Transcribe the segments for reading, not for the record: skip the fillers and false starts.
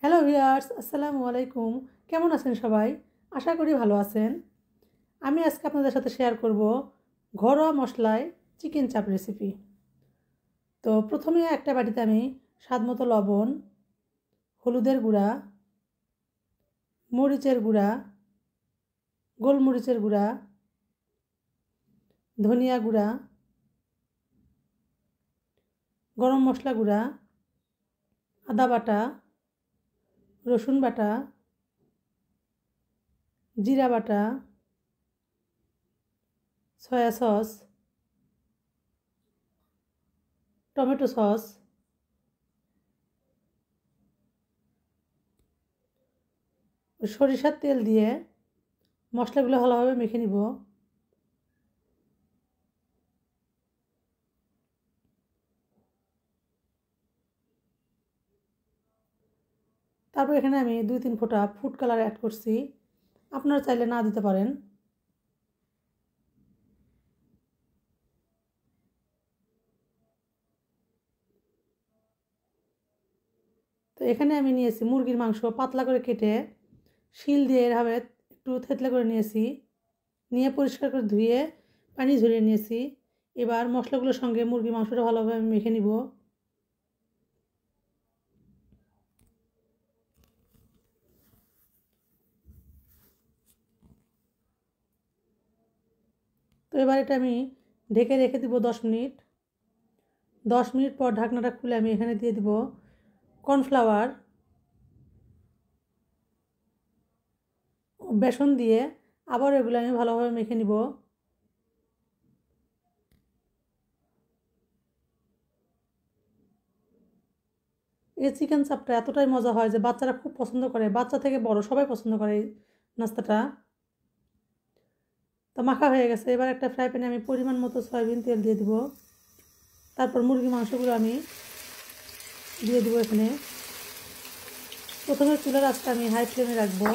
Hello viewers, আসসালামু আলাইকুম। কেমন আছেন সবাই? আশা করি ভালো আছেন। আমি আজকে আপনাদের সাথে শেয়ার করব ঘরোয়া মশলায় চিকেন চাপ রেসিপি। তো প্রথমে একটা বাটিতে আমি স্বাদমতো লবণ, হলুদের গুঁড়া, মরিচের গুঁড়া, গোলমরিচের গুঁড়া, ধনিয়া গুঁড়া, গরম মশলা গুঁড়া, আদা বাটা, রসুন বাটা, জিরা বাটা, সয়া সস, টমেটো সস, সরিষার তেল দিয়ে মশলাগুলো ভালোভাবে মেখে নিব। তারপর এখানে আমি 2-3 ফোঁটা ফুড কালার অ্যাড করছি, আপনারা চাইলে না দিতে পারেন। তো এখানে আমি নিয়েছি মুরগির মাংস পাতলা করে কেটে শিল দিয়ে এভাবে একটু থেতলে করে নিয়েছি, নিয়ে পরিষ্কার করে ধুয়ে পানি ঝরিয়ে নিয়েছি। এবার মশলাগুলোর সঙ্গে মুরগির মাংসটা ভালোভাবে আমি মেখে নিব। তো এবার এটা আমি ঢেকে রেখে দিব 10 মিনিট। 10 মিনিট পর ঢাকনাটা খুলে আমি এখানে দিয়ে দিব কর্নফ্লাওয়ার, বেসন দিয়ে আবার এগুলো আমি ভালোভাবে মেখে নিব। এই চিকেন চাপটা এতটাই মজা হয় যে বাচ্চারা খুব পছন্দ করে, বাচ্চা থেকে বড় সবাই পছন্দ করে এই নাস্তাটা। তো মাখা হয়ে গেছে। এবার একটা ফ্রাই প্যানে আমি পরিমাণ মতো সয়াবিন তেল দিয়ে দিব। তারপর মুরগি মাংসগুলো আমি দিয়ে দিব এখানে। প্রথমে চুলার আঁচটা আমি হাই ফ্লেমে রাখবো।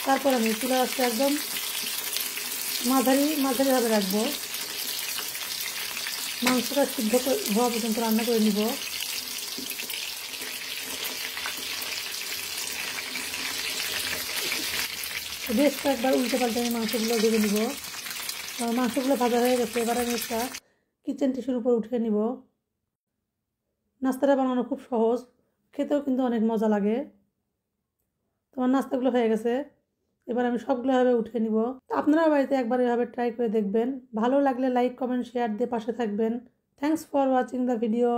তারপর আমি চুলার আঁচটা একদম মাঝারিভাবে রাখবো। মাংসটা সিদ্ধ হওয়া পর্যন্ত রান্না করে নিব। বেশ কয়েকবার উল্টে পাল্টে আমি মাংসগুলো ভেজে নিব। মাংসগুলো ভাজা হয়ে গেছে। এবার আমি একটা কিচেন টিস্যুর উপর উঠিয়ে নিব। নাস্তাটা বানানো খুব সহজ, খেতেও কিন্তু অনেক মজা লাগে। তোমার নাস্তাগুলো হয়ে গেছে। এবার আমি সবগুলো এভাবে উঠিয়ে নিব। আপনারাও বাড়িতে একবার এভাবে ট্রাই করে দেখবেন। ভালো লাগলে লাইক, কমেন্ট, শেয়ার দিয়ে পাশে থাকবেন। Thanks for watching the video.